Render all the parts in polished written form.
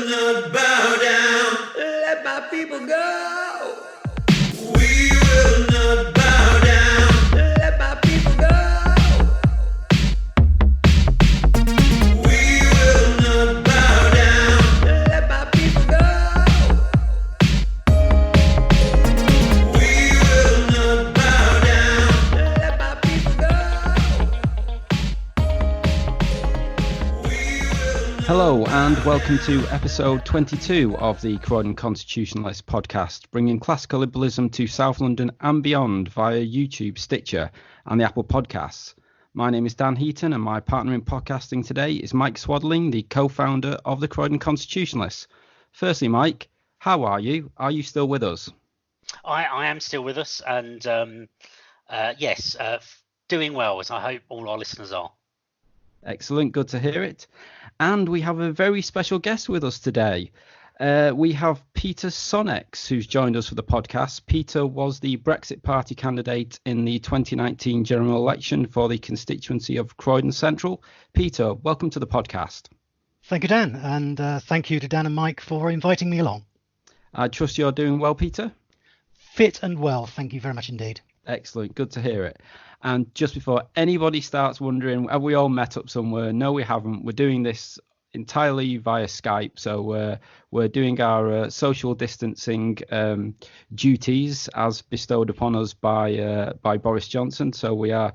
will not bow down. Let my people go. We will not bow down. Let my people go. We will not bow down. Let my people go. We will not bow down. Let my people go. Hello and welcome to episode 22 of the Croydon Constitutionalist podcast, bringing classical liberalism to South London and beyond via YouTube, Stitcher and the Apple Podcasts. My name is Dan Heaton and my partner in podcasting today is Mike Swadling, the co-founder of the Croydon Constitutionalists. Firstly, Mike, how are you? Are you still with us? I am still with us and yes, doing well, as I hope all our listeners are. Excellent, good to hear it. And we have a very special guest with us today. We have Peter Sonnex, who's joined us for the podcast. Peter was the Brexit Party candidate in the 2019 general election for the constituency of Croydon Central. Peter, welcome to the podcast. Thank you, Dan, and thank you to Dan and Mike for inviting me along. I trust you're doing well, Peter? Fit and well, thank you very much indeed. Excellent, good to hear it. And just before anybody starts wondering, have we all met up somewhere? No, we haven't. We're doing this entirely via Skype. So we're doing our social distancing duties as bestowed upon us by Boris Johnson. So we are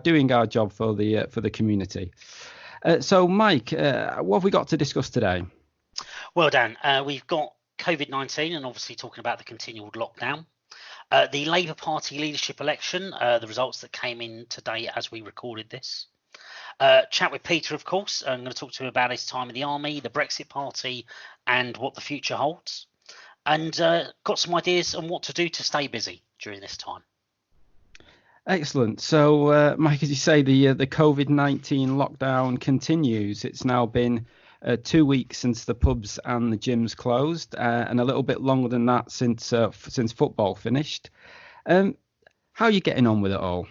doing our job for the community. So Mike, what have we got to discuss today? Well, Dan, we've got COVID-19 and obviously talking about the continued lockdown. The Labour Party leadership election, the results that came in today as we recorded this. Chat with Peter, of course. I'm going to talk to him about his time in the army, the Brexit Party, and what the future holds. And got some ideas on what to do to stay busy during this time. Excellent. So, Mike, as you say, the COVID-19 lockdown continues. It's now been 2 weeks since the pubs and the gyms closed, and a little bit longer than that since football finished. How are you getting on with it all?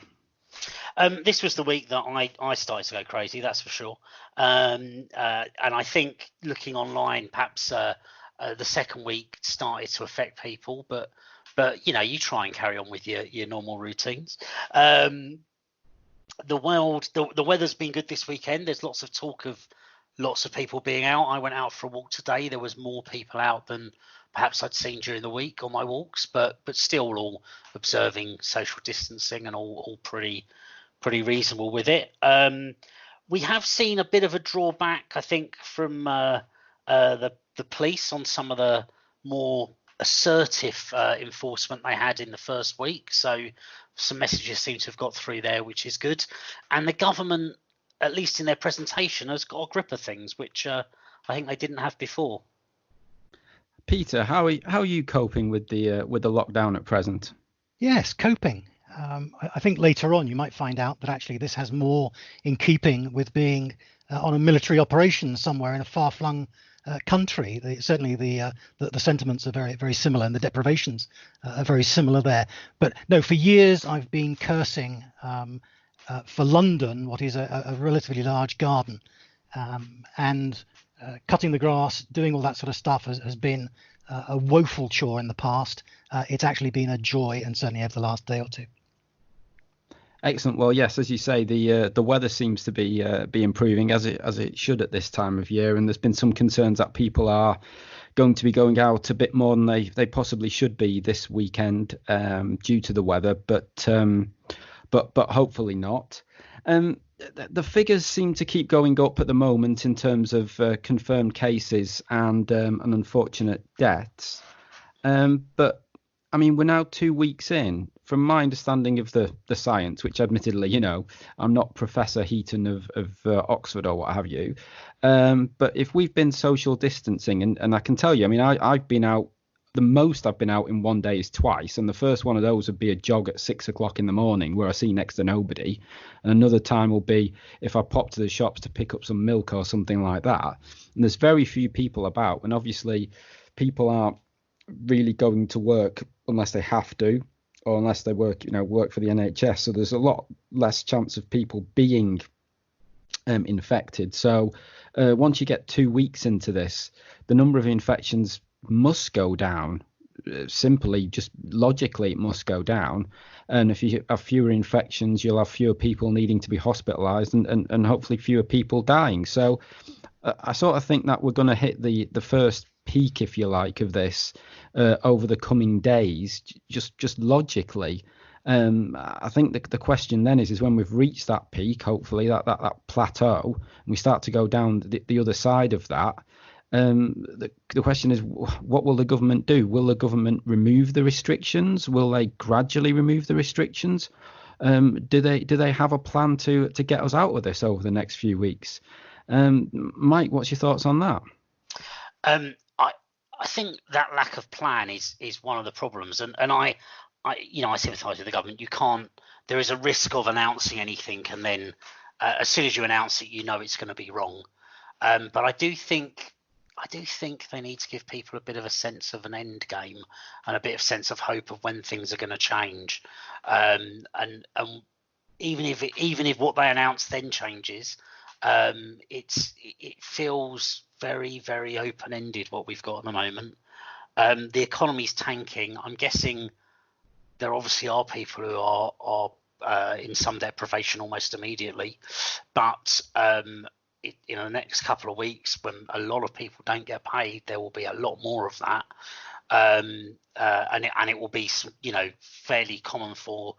This was the week that I started to go crazy, that's for sure. And I think looking online, perhaps the second week started to affect people, but you know, you try and carry on with your normal routines. The weather's been good this weekend. There's lots of talk of lots of people being out. I went out for a walk today. There was more people out than perhaps I'd seen during the week on my walks, but still all observing social distancing and all pretty reasonable with it. We have seen a bit of a drawback, I think, from the police on some of the more assertive enforcement they had in the first week. So some messages seem to have got through there, which is good. And the government, at least in their presentation, has got a grip of things, which I think they didn't have before. Peter, how are you coping with the lockdown at present? Yes, coping. I think later on you might find out that actually this has more in keeping with being on a military operation somewhere in a far-flung country. Certainly the sentiments are very, very similar, and the deprivations are very similar there. But no, for years I've been cursing for London, what is a relatively large garden, and cutting the grass, doing all that sort of stuff has been a woeful chore in the past. It's actually been a joy, and certainly over the last day or two. Excellent. Well, yes, as you say, the weather seems to be improving as it should at this time of year, and there's been some concerns that people are going to be going out a bit more than they possibly should be this weekend due to the weather, but hopefully not. The figures seem to keep going up at the moment in terms of confirmed cases and unfortunate deaths. But I mean, we're now 2 weeks in. From my understanding of the science, which admittedly, you know, I'm not Professor Heaton of Oxford or what have you. But if we've been social distancing, and I can tell you, I mean, I've been out. The most I've been out in one day is twice, and the first one of those would be a jog at 6 o'clock in the morning where I see next to nobody, and another time will be if I pop to the shops to pick up some milk or something like that. And there's very few people about, and obviously people aren't really going to work unless they have to, or unless they work for the NHS. So there's a lot less chance of people being infected. So once you get 2 weeks into this, the number of infections must go down. Simply, just logically, it must go down. And if you have fewer infections, you'll have fewer people needing to be hospitalized, and hopefully fewer people dying. So I sort of think that we're going to hit the first peak, if you like, of this over the coming days, just logically. I think the question then is when we've reached that peak, hopefully that plateau, and we start to go down the other side of that. The question is, what will the government do? Will the government remove the restrictions? Will they gradually remove the restrictions? Do they have a plan to get us out of this over the next few weeks? Mike, what's your thoughts on that? I think that lack of plan is one of the problems, and I sympathise with the government. You can't. There is a risk of announcing anything, and then as soon as you announce it, you know it's going to be wrong. But I do think they need to give people a bit of a sense of an end game and a bit of sense of hope of when things are going to change. And even if what they announce then changes, it feels very, very open-ended what we've got at the moment. The economy's tanking. I'm guessing there obviously are people who are in some deprivation almost immediately, but in the next couple of weeks, when a lot of people don't get paid, there will be a lot more of that, and it will be, fairly common for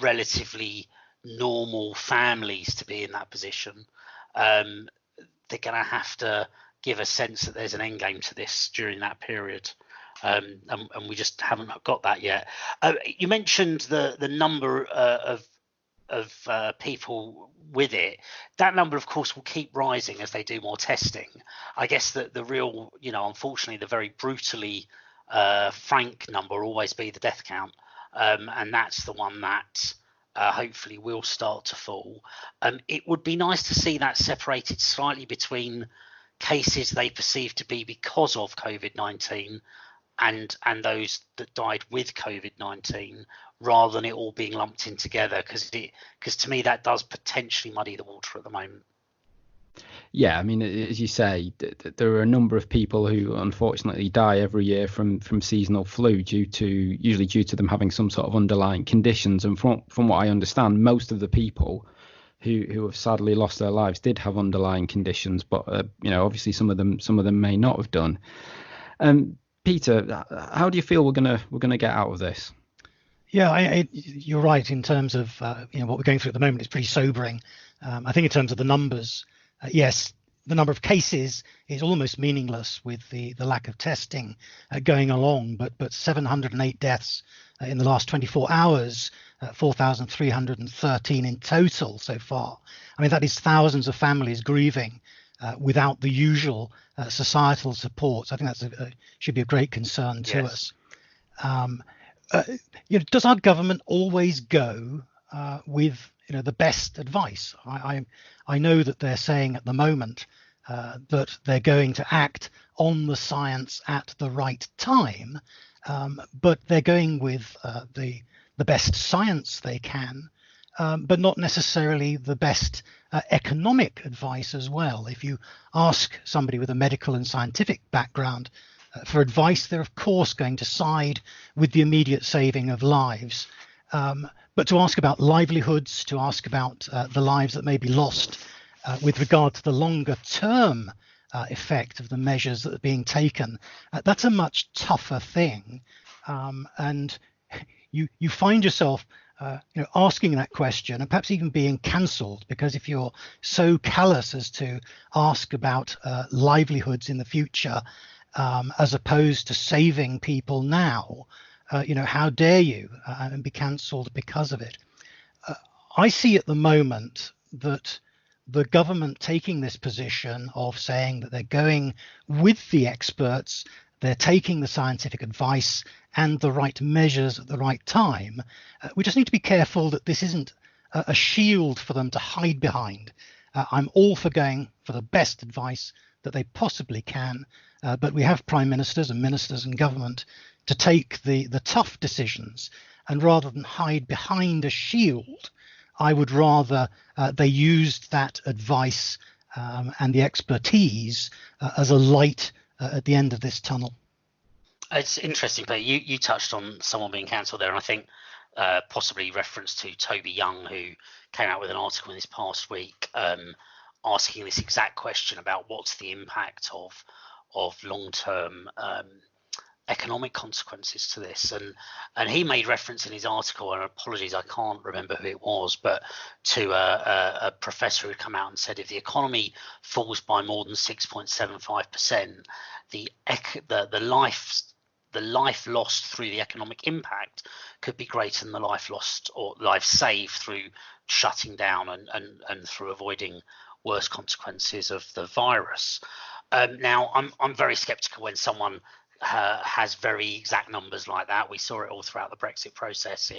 relatively normal families to be in that position. They're going to have to give a sense that there's an end game to this during that period. And we just haven't got that yet. You mentioned the number of people with it. That number, of course, will keep rising as they do more testing. I guess that the real, unfortunately, the very brutally frank number will always be the death count, and that's the one that hopefully will start to fall. It would be nice to see that separated slightly between cases they perceive to be because of COVID-19 and those that died with COVID-19, rather than it all being lumped in together, because to me that does potentially muddy the water at the moment. Yeah, I mean, as you say, there are a number of people who unfortunately die every year from seasonal flu usually due to them having some sort of underlying conditions. And from what I understand, most of the people who have sadly lost their lives did have underlying conditions, but obviously some of them may not have done. Peter, how do you feel we're gonna get out of this? Yeah, you're right in terms of what we're going through at the moment. It's pretty sobering. I think in terms of the numbers, yes, the number of cases is almost meaningless with the lack of testing going along. But 708 deaths in the last 24 hours, 4,313 in total so far. I mean, that is thousands of families grieving without the usual societal support. I think that should be a great concern to us. Does our government always go with the best advice? I know that they're saying at the moment that they're going to act on the science at the right time, but they're going with the best science they can, but not necessarily the best economic advice as well. If you ask somebody with a medical and scientific background for advice, they're of course going to side with the immediate saving of lives. But to ask about livelihoods, to ask about the lives that may be lost with regard to the longer term effect of the measures that are being taken, that's a much tougher thing. And you find yourself asking that question and perhaps even being cancelled, because if you're so callous as to ask about livelihoods in the future as opposed to saving people now, how dare you, and be cancelled because of it. I see at the moment that the government taking this position of saying that they're going with the experts, they're taking the scientific advice and the right measures at the right time. We just need to be careful that this isn't a shield for them to hide behind. I'm all for going for the best advice that they possibly can, but we have prime ministers and ministers and government to take the tough decisions, and rather than hide behind a shield I would rather they used that advice and the expertise as a light at the end of this tunnel. It's interesting, but you touched on someone being cancelled there, and I think possibly reference to Toby Young, who came out with an article in this past week asking this exact question about what's the impact of long-term economic consequences to this, and he made reference in his article, and apologies I can't remember who it was, but to a professor who'd come out and said if the economy falls by more than 6.75%, the life lost through the economic impact could be greater than the life lost or life saved through shutting down and through avoiding worse consequences of the virus. Now, I'm very skeptical when someone has very exact numbers like that. We saw it all throughout the Brexit process.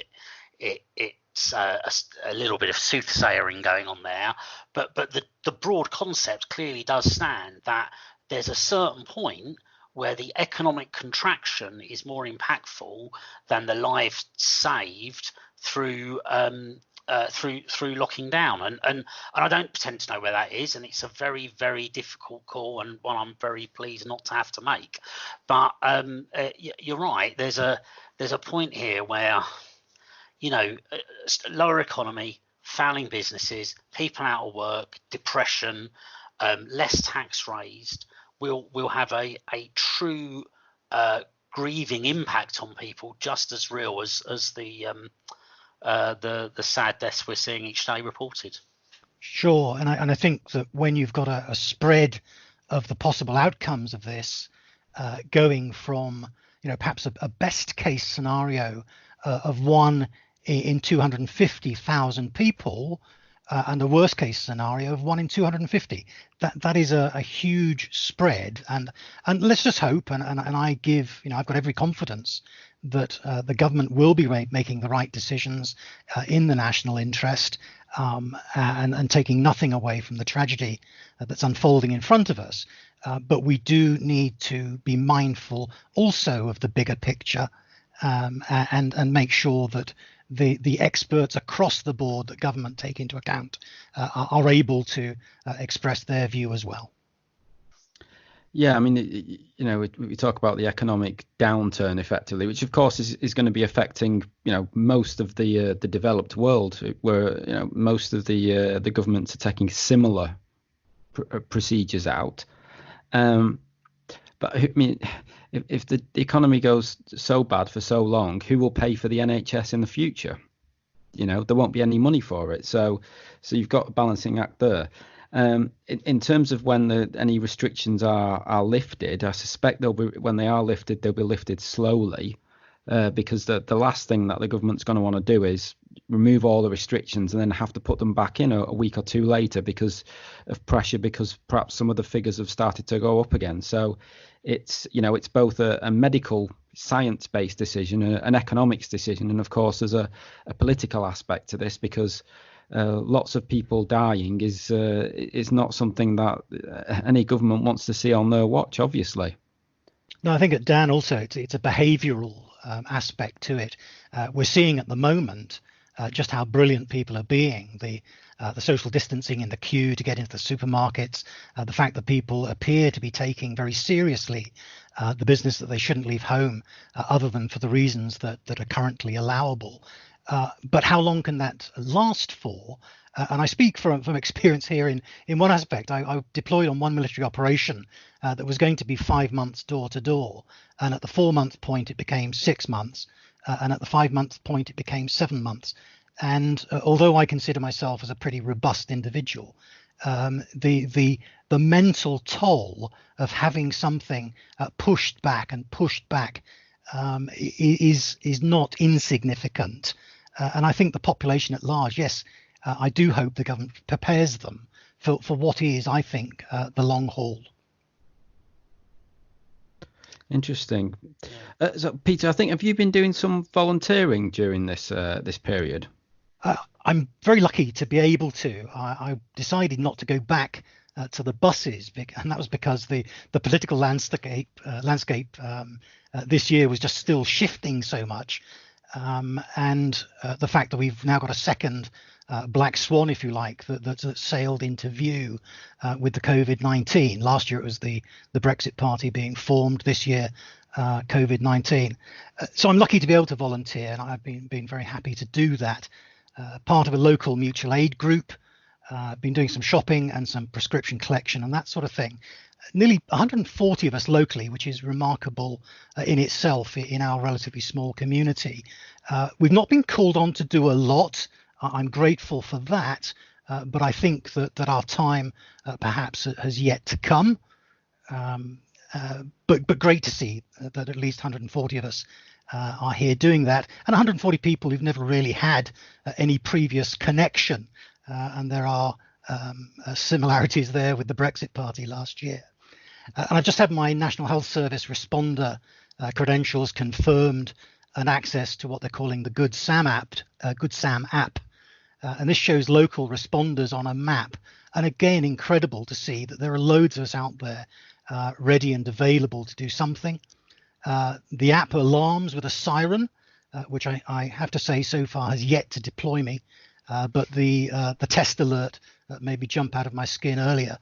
It's a little bit of soothsayering going on there, but the broad concept clearly does stand that there's a certain point where the economic contraction is more impactful than the lives saved through locking down, and I don't pretend to know where that is, and it's a very, very difficult call, and one I'm very pleased not to have to make. But you're right. There's a point here where, lower economy, failing businesses, people out of work, depression, less tax raised, will have a true grieving impact on people, just as real as the sad deaths we're seeing each day reported. Sure, and I think that when you've got a spread of the possible outcomes of this, going from perhaps a best case scenario of 1 in 250,000 people, and a worst case scenario of 1 in 250, that is a huge spread, and let's just hope, and I give I've got every confidence that the government will be making the right decisions in the national interest, and taking nothing away from the tragedy that's unfolding in front of us. But we do need to be mindful also of the bigger picture, and make sure that the experts across the board that government take into account are able to express their view as well. Yeah, I mean, we talk about the economic downturn effectively, which of course is going to be affecting, most of the developed world, where most of the governments are taking similar procedures out. But I mean, if the economy goes so bad for so long, who will pay for the NHS in the future? There won't be any money for it. So you've got a balancing act there. In terms of when any restrictions are lifted, I suspect when they are lifted, they'll be lifted slowly, because the last thing that the government's going to want to do is remove all the restrictions and then have to put them back in a week or two later because of pressure, because perhaps some of the figures have started to go up again. So it's both a medical science-based decision, an economics decision, and of course there's a political aspect to this, because lots of people dying is not something that any government wants to see on their watch, obviously. No, I think Dan also it's a behavioural aspect to it. We're seeing at the moment just how brilliant people are being. The social distancing in the queue to get into the supermarkets, the fact that people appear to be taking very seriously the business that they shouldn't leave home other than for the reasons that are currently allowable. But how long can that last for? And I speak from experience here in one aspect. I deployed on one military operation that was going to be 5 months door to door. And at the 4-month point, it became 6 months. And at the 5-month point, it became 7 months. And although I consider myself as a pretty robust individual, the mental toll of having something pushed back is not insignificant. And I think the population at large, yes, I do hope the government prepares them for what is, I think, the long haul. Interesting. So, Peter, I think, have you been doing some volunteering during this period? I'm very lucky to be able to. I decided not to go back to the buses, and that was because the political landscape this year was just still shifting so much. And the fact that we've now got a second black swan, if you like, that sailed into view with the COVID-19. Last year it was the Brexit Party being formed. This year, COVID-19. So I'm lucky to be able to volunteer, and I've been very happy to do that. Part of a local mutual aid group. Been doing some shopping and some prescription collection and that sort of thing. Nearly 140 of us locally, which is remarkable in itself in our relatively small community. We've not been called on to do a lot. I'm grateful for that, but I think that our time perhaps has yet to come. But great to see that at least 140 of us are here doing that, and 140 people who've never really had any previous connection. And there are similarities there with the Brexit Party last year. And I've just had my National Health Service responder credentials confirmed and access to what they're calling the Good Sam app. And this shows local responders on a map. And again, incredible to see that there are loads of us out there ready and available to do something. The app alarms with a siren, which I have to say so far has yet to deploy me. But the test alert made me jump out of my skin earlier.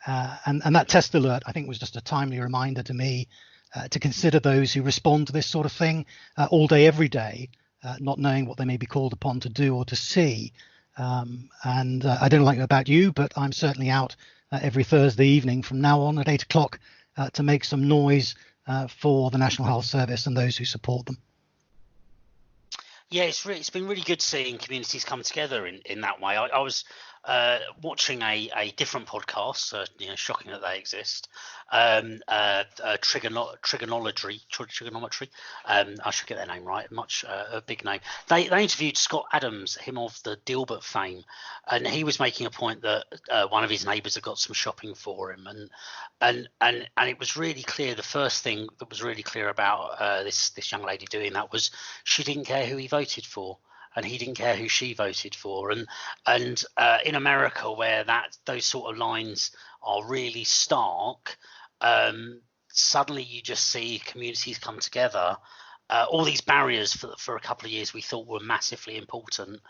And that test alert, I think, was just a timely reminder to me to consider those who respond to this sort of thing all day, every day, not knowing what they may be called upon to do or to see. And I don't know about you, but I'm certainly out every Thursday evening from now on at 8 o'clock to make some noise for the National Health Service and those who support them. Yeah, it's been really good seeing communities come together in that way. I was watching a different podcast, shocking that they exist, trigonometry. I should get their name right. A big name. They interviewed Scott Adams, him of the Dilbert fame, and he was making a point that one of his neighbours had got some shopping for him, and it was really clear. The first thing that was really clear about this young lady doing that was she didn't care who he voted for, and he didn't care who she voted for. And in America, where those sort of lines are really stark, suddenly you just see communities come together. All these barriers for a couple of years we thought were massively important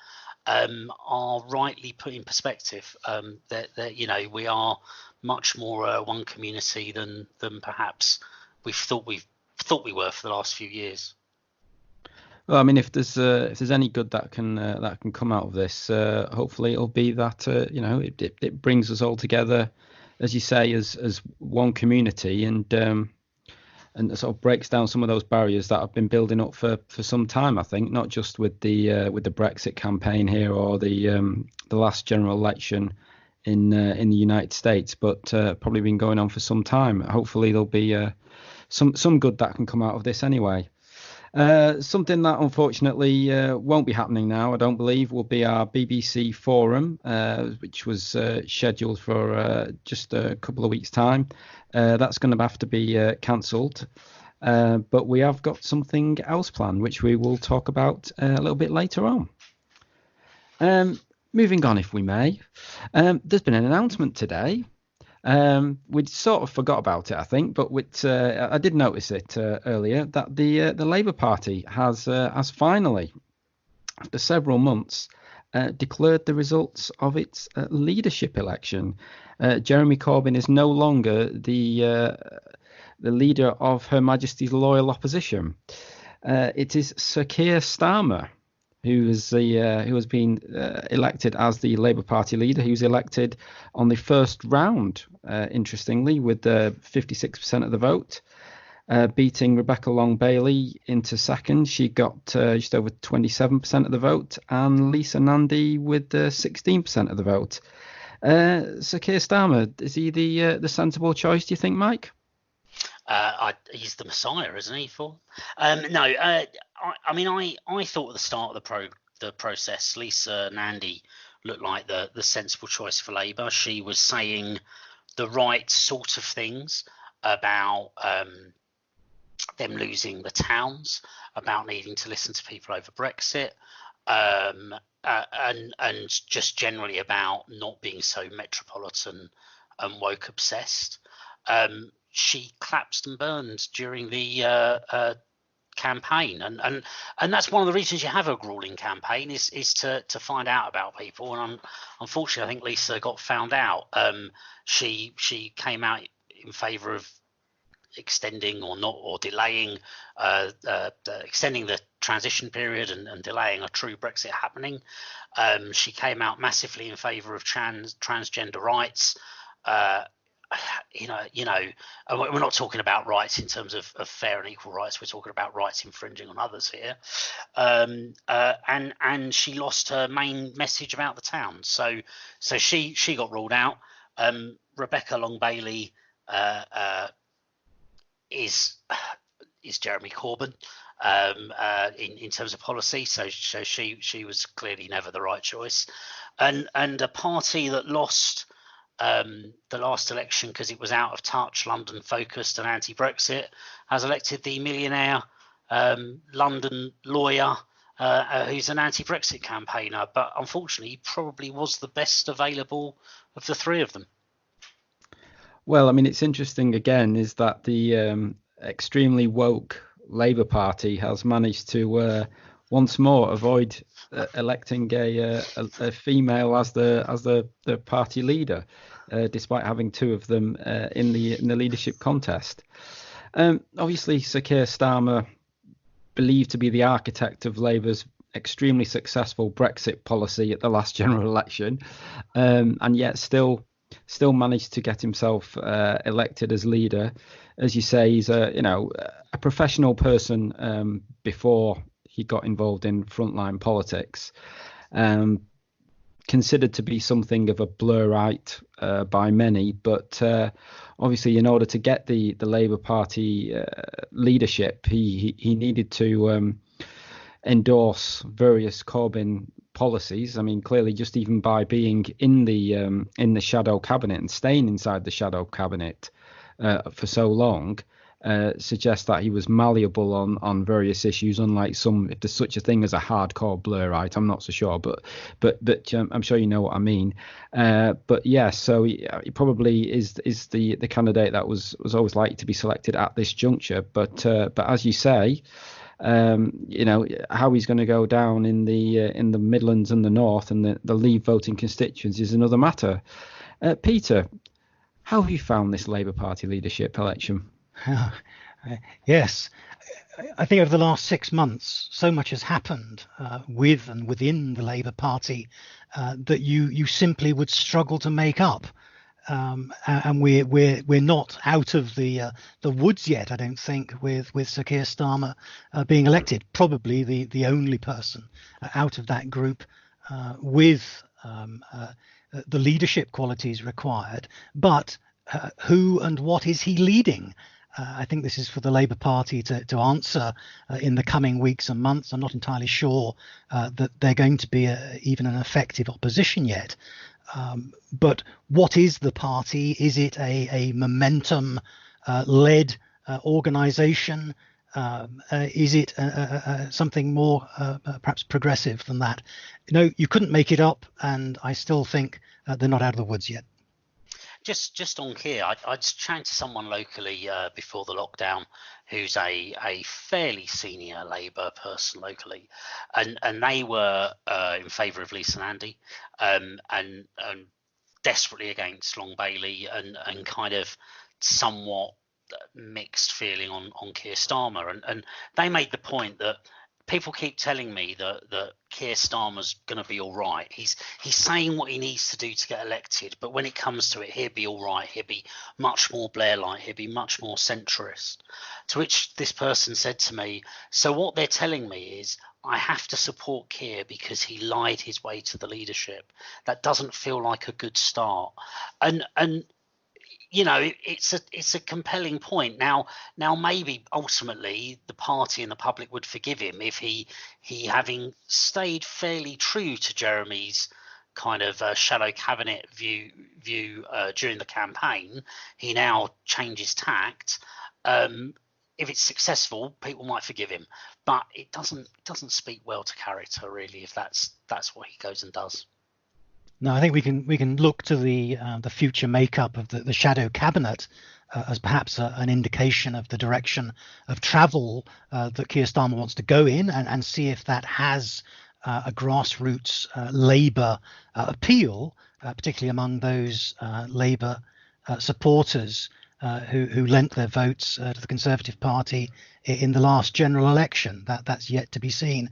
are rightly put in perspective. That we are much more one community than perhaps we thought we were for the last few years. Well, I mean, if there's any good that can come out of this, hopefully it'll be that it brings us all together, as you say, as one community, and sort of breaks down some of those barriers that have been building up for some time. I think not just with the Brexit campaign here or the last general election in the United States, but probably been going on for some time. Hopefully there'll be some good that can come out of this anyway. Something that unfortunately won't be happening now, I don't believe, will be our BBC forum, which was scheduled for just a couple of weeks' time. That's going to have to be cancelled. But we have got something else planned, which we will talk about a little bit later on. Moving on, if we may. There's been an announcement today. We'd sort of forgot about it, I think, but I did notice it earlier that the Labour Party has finally, after several months, declared the results of its leadership election. Jeremy Corbyn is no longer the leader of Her Majesty's loyal opposition. It is Sir Keir Starmer who has been elected as the Labour Party leader. He was elected on the first round, interestingly, with 56% of the vote, beating Rebecca Long-Bailey into second. She got just over 27% of the vote, and Lisa Nandy with 16% of the vote. Sir Keir Starmer, is he the sensible choice, do you think, Mike? He's the Messiah, isn't he? I thought at the start of the process, Lisa Nandy looked like the sensible choice for Labour. She was saying the right sort of things about them losing the towns, about needing to listen to people over Brexit, and just generally about not being so metropolitan and woke obsessed. She collapsed and burned during the campaign, and that's one of the reasons you have a grueling campaign is to find out about people. And unfortunately, I think Lisa got found out. She came out in favour of extending or delaying extending the transition period and delaying a true Brexit happening. She came out massively in favour of transgender rights. You know, and we're not talking about rights in terms of fair and equal rights. We're talking about rights infringing on others here. And she lost her main message about the town. So she got ruled out. Rebecca Long Bailey is Jeremy Corbyn in terms of policy. So she was clearly never the right choice. And a party that lost the last election because it was out of touch, London focused and anti-Brexit, has elected the millionaire London lawyer who's an anti-Brexit campaigner, but unfortunately he probably was the best available of the three of them. Well, I mean, it's interesting again is that the extremely woke Labour Party has managed to once more avoid electing a female as the party leader, despite having two of them in the leadership contest. Obviously, Sir Keir Starmer, believed to be the architect of Labour's extremely successful Brexit policy at the last general election, and yet still managed to get himself elected as leader. As you say, he's a professional person before he got involved in frontline politics, considered to be something of a Blairite by many, but obviously in order to get the Labour Party leadership, he needed to endorse various Corbyn policies. I mean, clearly, just even by being in the shadow cabinet and staying inside the shadow cabinet for so long suggests that he was malleable on various issues, unlike some, if there's such a thing as a hardcore Blairite. I'm not so sure, but I'm sure you know what I mean. But yeah, so he probably is the candidate that was always likely to be selected at this juncture. But as you say, how he's going to go down in the Midlands and the North and the Leave voting constituents is another matter. Peter, how have you found this Labour Party leadership election? Yes, I think over the last 6 months, so much has happened with and within the Labour Party that you simply would struggle to make up. And we're not out of the woods yet, I don't think, with Sir Keir Starmer being elected. Probably the only person out of that group with the leadership qualities required. But who and what is he leading? I think this is for the Labour Party to answer in the coming weeks and months. I'm not entirely sure that they're going to be even an effective opposition yet. But what is the party? Is it a momentum led organisation? Is it something more perhaps progressive than that? You couldn't make it up, and I still think they're not out of the woods yet. Just on Keir, I just chatted to someone locally before the lockdown who's a fairly senior Labour person locally, and they were in favour of Lisa and Andy, and desperately against Long Bailey, and kind of somewhat mixed feeling on Keir Starmer, and they made the point that people keep telling me that Keir Starmer's going to be all right. He's saying what he needs to do to get elected, but when it comes to it, he'll be all right. He'll be much more Blair-like. He'll be much more centrist. To which this person said to me, so what they're telling me is I have to support Keir because he lied his way to the leadership. That doesn't feel like a good start. And it's a compelling point. Now maybe ultimately the party and the public would forgive him if he having stayed fairly true to Jeremy's kind of shadow cabinet view during the campaign, he now changes tact. If it's successful, people might forgive him, but it doesn't speak well to character really if that's what he goes and does. No, I think we can look to the future makeup of the shadow cabinet as perhaps an indication of the direction of travel that Keir Starmer wants to go in, and see if that has a grassroots Labour appeal, particularly among those Labour supporters who lent their votes to the Conservative Party in the last general election. That's yet to be seen.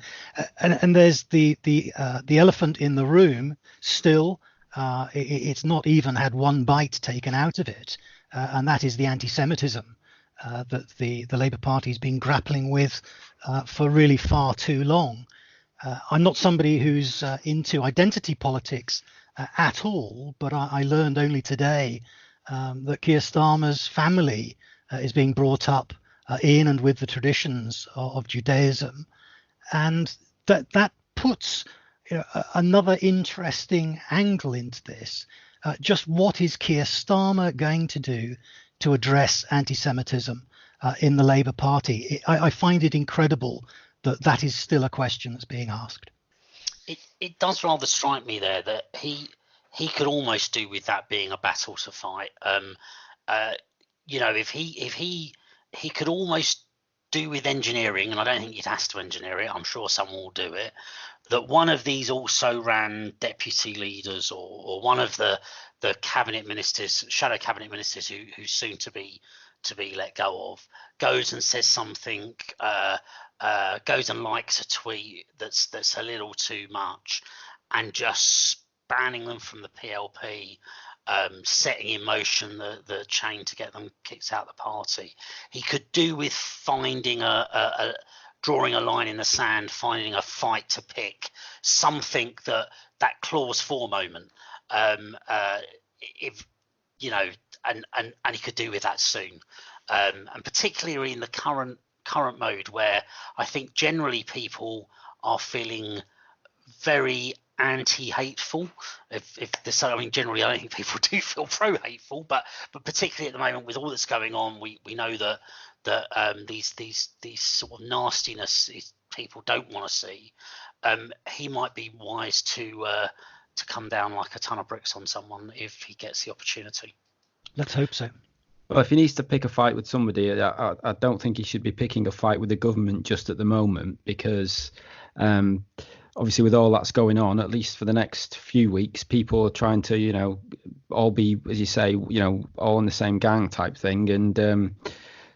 And there's the elephant in the room still. It's not even had one bite taken out of it, and that is the anti-Semitism that the Labour Party has been grappling with for really far too long. I'm not somebody who's into identity politics at all, but I learned only today that Keir Starmer's family is being brought up in and with the traditions of Judaism, and that puts another interesting angle into this. Just what is Keir Starmer going to do to address anti-Semitism in the Labour Party? I find it incredible that is still a question that's being asked. It does rather strike me there that he could almost do with that being a battle to fight. If he could almost do with engineering, and I don't think he has to engineer it, I'm sure someone will do it, that one of these also ran deputy leaders or one of the cabinet ministers, shadow cabinet ministers who's soon to be let go of, goes and says something, goes and likes a tweet that's a little too much, and just banning them from the PLP, setting in motion the chain to get them kicked out of the party. He could do with finding drawing a line in the sand, finding a fight to pick, something that clause 4 moment. If and he could do with that soon, and particularly in the current mode where I think generally people are feeling very anti-hateful. Generally I don't think people do feel pro-hateful, but particularly at the moment with all that's going on, we know that these sort of nastiness people don't want to see. He might be wise to come down like a ton of bricks on someone if he gets the opportunity. Let's hope so. Well, if he needs to pick a fight with somebody, I don't think he should be picking a fight with the government just at the moment, because obviously with all that's going on, at least for the next few weeks, people are trying to, all be, as you say, all in the same gang type thing, and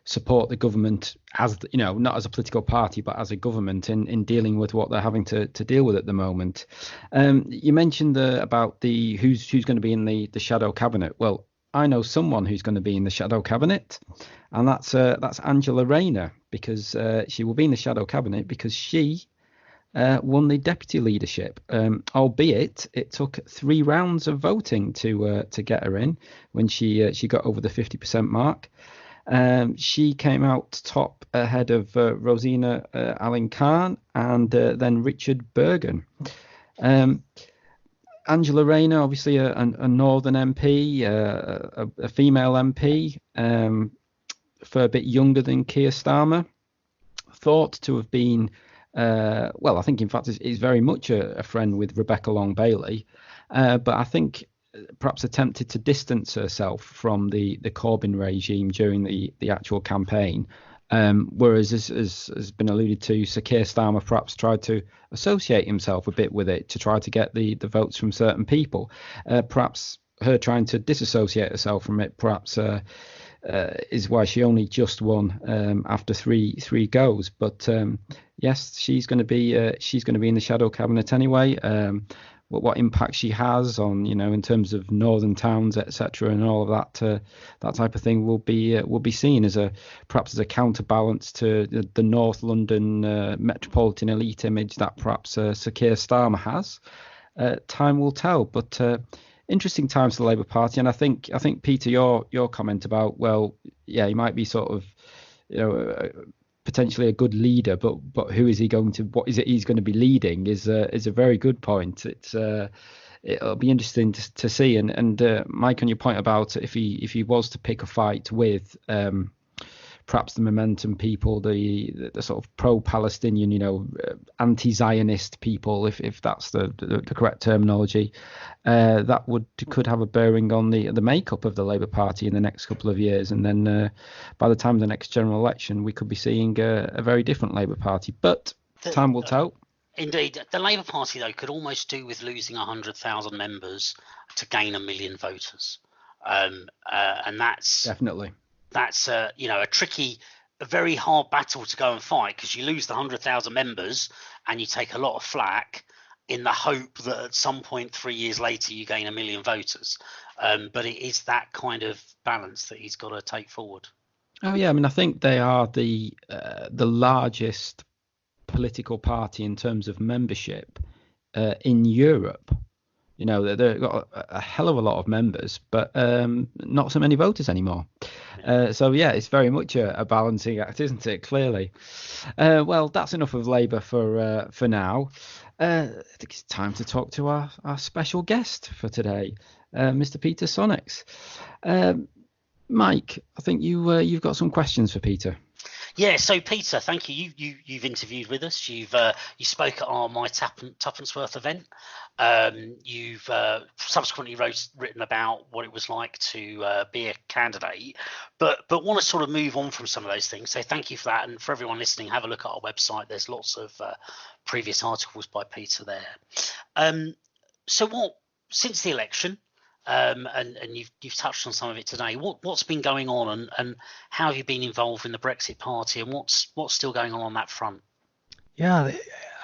support the government as, not as a political party, but as a government in dealing with what they're having to deal with at the moment. You mentioned about the who's going to be in the shadow cabinet. Well, I know someone who's going to be in the shadow cabinet, and that's Angela Rayner, because she will be in the shadow cabinet because she won the deputy leadership, albeit it took 3 rounds of voting to get her in when she got over the 50% mark. She came out top ahead of Rosina Allen Khan and then Richard Bergen. Angela Rayner, obviously a Northern MP, a female MP, for a bit younger than Keir Starmer, thought to have been, I think in fact is very much a friend with Rebecca Long Bailey, but I think perhaps attempted to distance herself from the Corbyn regime during the actual campaign. Whereas, as has been alluded to, Sir Keir Starmer perhaps tried to associate himself a bit with it to try to get the votes from certain people. Perhaps her trying to disassociate herself from it perhaps is why she only just won after three goes. But yes, she's going to be in the shadow cabinet anyway. What impact she has on, in terms of northern towns, etc., and all of that type of thing will be seen as perhaps as a counterbalance to the North London metropolitan elite image that perhaps Sir Keir Starmer has. Time will tell, but interesting times for the Labour Party, and I think Peter, your comment about, he might be sort of, potentially a good leader, but who is he going to? What is it he's going to be leading? Is a very good point. It'll be interesting to see. And Mike, on your point about if he was to pick a fight with perhaps the momentum people, the sort of pro-Palestinian, anti-Zionist people, if that's the correct terminology, that could have a bearing on the makeup of the Labour Party in the next couple of years. And then by the time of the next general election, we could be seeing a very different Labour Party. But time will tell. Indeed, the Labour Party, though, could almost do with losing 100,000 members to gain 1 million voters. And that's definitely a very hard battle to go and fight, because you lose the 100,000 members and you take a lot of flack in the hope that at some point 3 years later you gain 1 million voters. But it is that kind of balance that he's got to take forward. Oh yeah, I mean, I think they are the largest political party in terms of membership in Europe. They've got a hell of a lot of members, but not so many voters anymore. So yeah, it's very much a balancing act, isn't it? Clearly. Well, that's enough of Labour for now. I think it's time to talk to our special guest for today, Mr. Peter Sonnex. Mike, I think you've got some questions for Peter. Yeah, so Peter, thank you. You've interviewed with us. You spoke at our My Tuppence Worth event. You've subsequently written about what it was like to be a candidate, but want to sort of move on from some of those things. So thank you for that, and for everyone listening, have a look at our website. There's lots of previous articles by Peter there. So since the election? And you've touched on some of it today. What's been going on, and how have you been involved in the Brexit Party, and what's still going on that front? Yeah,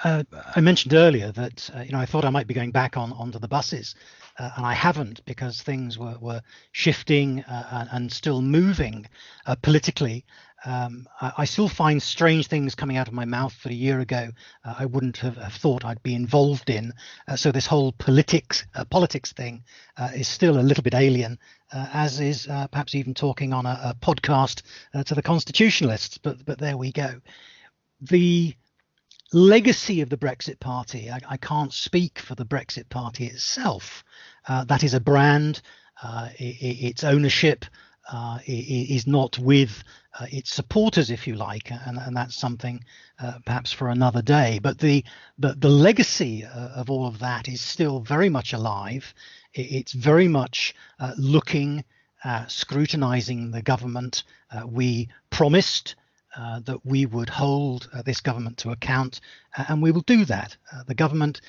I mentioned earlier that I thought I might be going back onto the buses, and I haven't, because things were shifting and still moving politically. I still find strange things coming out of my mouth that a year ago I wouldn't have thought I'd be involved in. So this whole politics thing is still a little bit alien, as is perhaps even talking on a podcast to the constitutionalists. But there we go. The legacy of the Brexit Party, I can't speak for the Brexit Party itself. That is a brand. Its ownership is not with its supporters, if you like, and that's something perhaps for another day. But the legacy of all of that is still very much alive. It's very much looking, scrutinizing the government. We promised that we would hold this government to account, and we will do that. The government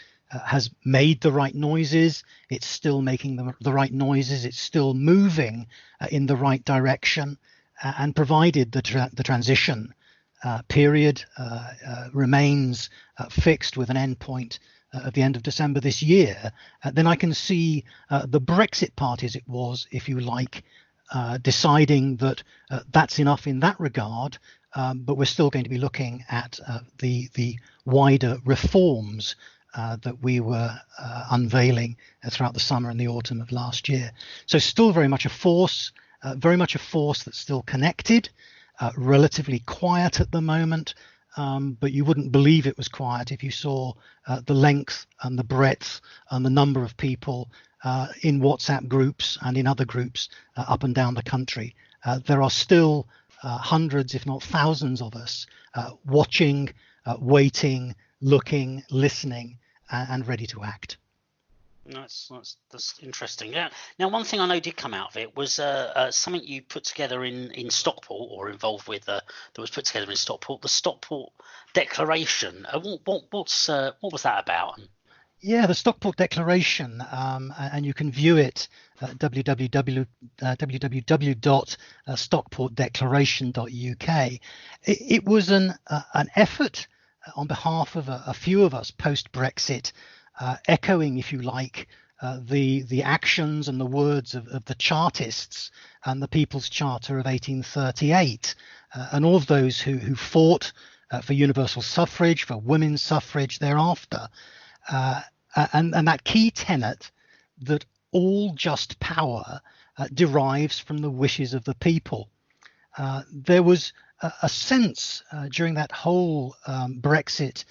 has made the right noises. It's still making the right noises. It's still moving in the right direction, and provided the transition period remains fixed with an end point at the end of December this year, then I can see the Brexit Party, as it was, if you like, deciding that that's enough in that regard. But we're still going to be looking at the wider reforms that we were unveiling throughout the summer and the autumn of last year. So still very much a force that's still connected, relatively quiet at the moment, but you wouldn't believe it was quiet if you saw the length and the breadth and the number of people in WhatsApp groups and in other groups up and down the country. There are still hundreds, if not thousands of us watching, waiting, looking, listening, and ready to act. That's interesting. Yeah. Now, one thing I know did come out of it was something you put together in Stockport, or involved with, that was put together in Stockport, the Stockport Declaration. What was that about? Yeah, the Stockport Declaration, and you can view it at www.stockportdeclaration.uk. It was an effort on behalf of a few of us post-Brexit, echoing, if you like, the actions and the words of the Chartists and the People's Charter of 1838, and all of those who fought for universal suffrage, for women's suffrage thereafter. And that key tenet that all just power derives from the wishes of the people. There was a sense during that whole Brexit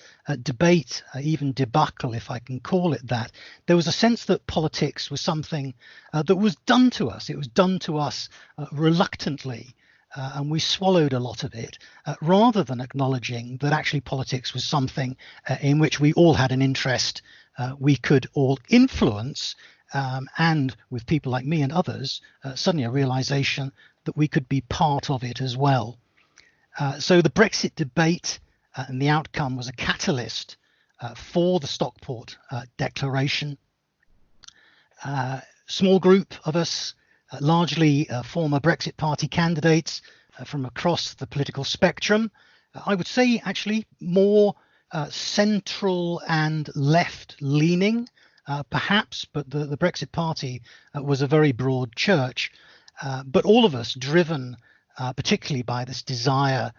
debate, even debacle, if I can call it that, there was a sense that politics was something that was done to us. It was done to us reluctantly. and we swallowed a lot of it, rather than acknowledging that actually politics was something in which we all had an interest, we could all influence, and with people like me and others, suddenly a realization that we could be part of it as well. So the Brexit debate and the outcome was a catalyst for the Stockport Declaration. Small group of us, largely former Brexit Party candidates from across the political spectrum. I would say actually more central and left leaning, perhaps, but the Brexit Party was a very broad church. But all of us driven particularly by this desire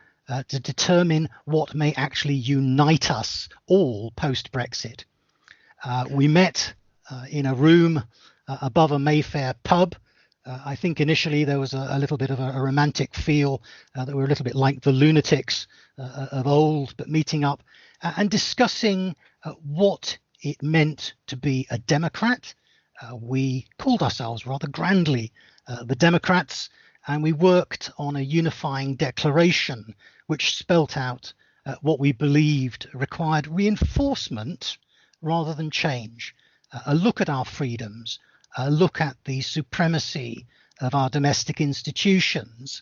to determine what may actually unite us all post-Brexit. We met in a room above a Mayfair pub. I think initially there was a little bit of a romantic feel that we were a little bit like the lunatics of old, but meeting up and discussing what it meant to be a Democrat. We called ourselves rather grandly the Democrats, and we worked on a unifying declaration which spelt out what we believed required reinforcement rather than change. A look at our freedoms, a look at the supremacy of our domestic institutions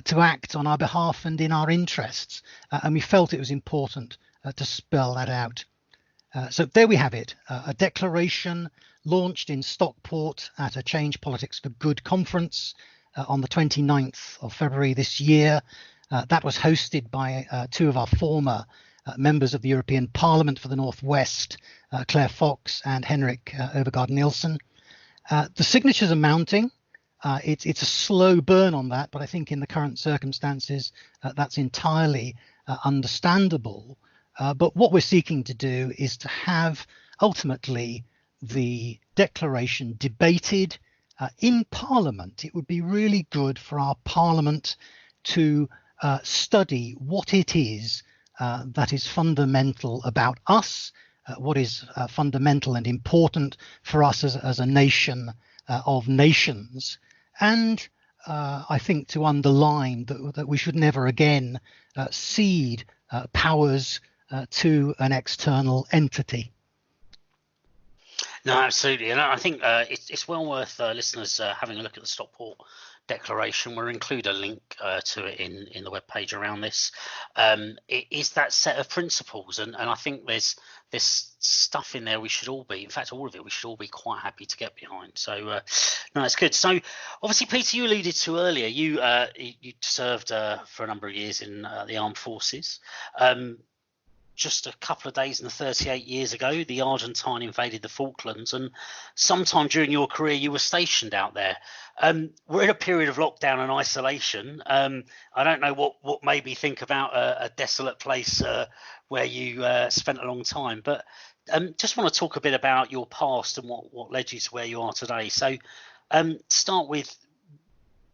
to act on our behalf and in our interests. And we felt it was important to spell that out. So there we have it, a declaration launched in Stockport at a Change Politics for Good conference on the 29th of February this year. That was hosted by two of our former members of the European Parliament for the North West, Claire Fox and Henrik Overgaard Nielsen. The signatures are mounting. It's a slow burn on that, but I think in the current circumstances, that's entirely understandable. But what we're seeking to do is to have ultimately the declaration debated in Parliament. It would be really good for our Parliament to study what it is that is fundamental about us, what is fundamental and important for us as a nation of nations, and I think to underline that we should never again cede powers to an external entity. No, absolutely, and I think it's well worth listeners having a look at the Stockport Declaration. We'll include a link to it in the webpage around this. It is that set of principles, and I think there's stuff in there we should all be, in fact all of it, we should all be quite happy to get behind. So no, it's good. So obviously, Peter, you alluded to earlier, you served for a number of years in the armed forces. Just a couple of days and 38 years ago, the Argentine invaded the Falklands, and sometime during your career, you were stationed out there. We're in a period of lockdown and isolation. I don't know what made me think about a desolate place where you spent a long time, but just want to talk a bit about your past and what led you to where you are today. So start with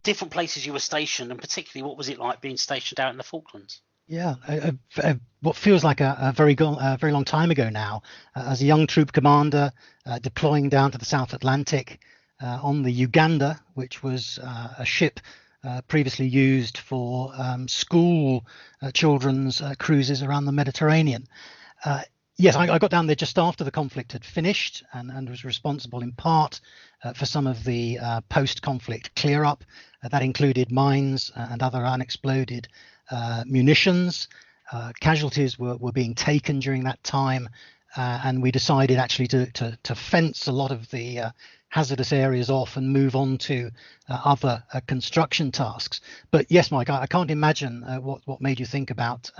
different places you were stationed, and particularly what was it like being stationed out in the Falklands? Yeah, what feels like a very long time ago now, as a young troop commander deploying down to the South Atlantic on the Uganda, which was a ship previously used for school children's cruises around the Mediterranean. Yes, I got down there just after the conflict had finished and was responsible in part for some of the post-conflict clear-up. That included mines and other unexploded munitions. Casualties were being taken during that time, and we decided actually to fence a lot of the hazardous areas off and move on to other construction tasks. But yes, Mike, I can't imagine what made you think about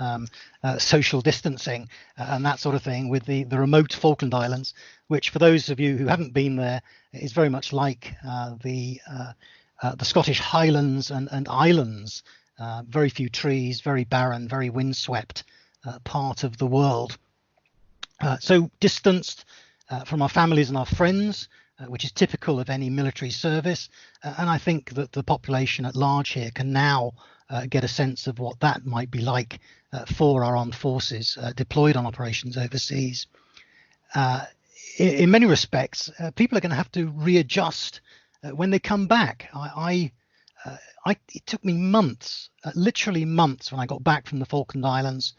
social distancing and that sort of thing with the remote Falkland Islands, which for those of you who haven't been there is very much like the Scottish Highlands and Islands. Very few trees, very barren, very windswept part of the world. So distanced from our families and our friends, which is typical of any military service. And I think that the population at large here can now get a sense of what that might be like for our armed forces deployed on operations overseas. In many respects, people are going to have to readjust when they come back. I it took me months, literally months, when I got back from the Falkland Islands,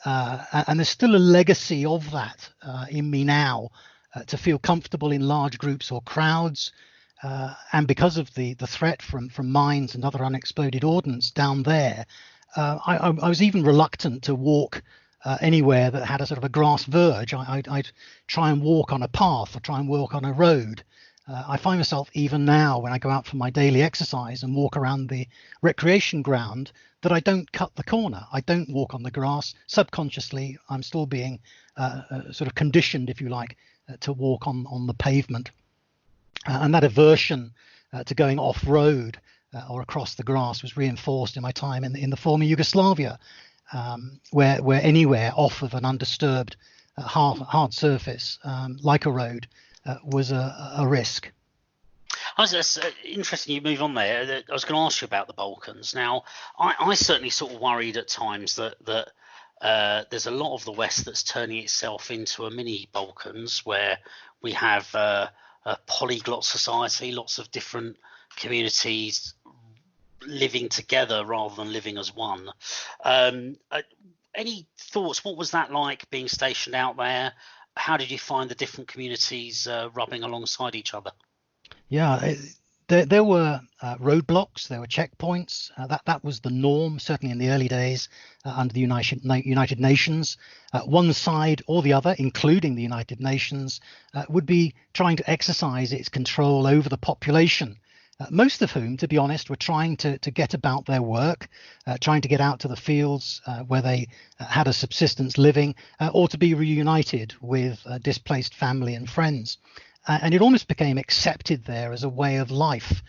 and there's still a legacy of that in me now, to feel comfortable in large groups or crowds, and because of the threat from mines and other unexploded ordnance down there, I was even reluctant to walk anywhere that had a sort of a grass verge. I'd try and walk on a path or try and walk on a road. I find myself even now when I go out for my daily exercise and walk around the recreation ground that I don't cut the corner. I don't walk on the grass. Subconsciously, I'm still being sort of conditioned, if you like, to walk on the pavement. And that aversion to going off-road or across the grass was reinforced in my time in the former Yugoslavia, where anywhere off of an undisturbed hard surface like a road was a risk. That's interesting you move on there. I was going to ask you about the Balkans. Now, I certainly sort of worried at times that there's a lot of the West that's turning itself into a mini Balkans, where we have a polyglot society, lots of different communities living together rather than living as one. Any thoughts? What was that like being stationed out there? How did you find the different communities rubbing alongside each other? Yeah, there were roadblocks, there were checkpoints. That was the norm, certainly in the early days under the United Nations. One side or the other, including the United Nations, would be trying to exercise its control over the population. Most of whom, to be honest, were trying to get about their work, trying to get out to the fields where they had a subsistence living, or to be reunited with displaced family and friends. And it almost became accepted there as a way of life,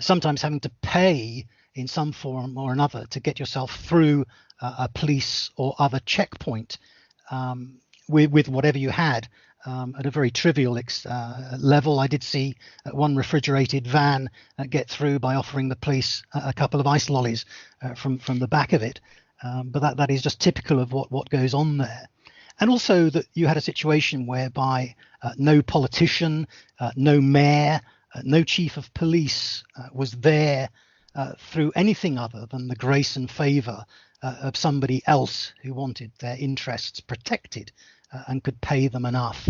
sometimes having to pay in some form or another to get yourself through a police or other checkpoint with whatever you had. At a very trivial level, I did see one refrigerated van get through by offering the police a couple of ice lollies from the back of it. But that is just typical of what goes on there. And also that you had a situation whereby no politician, no mayor, no chief of police was there through anything other than the grace and favour of somebody else who wanted their interests protected and could pay them enough.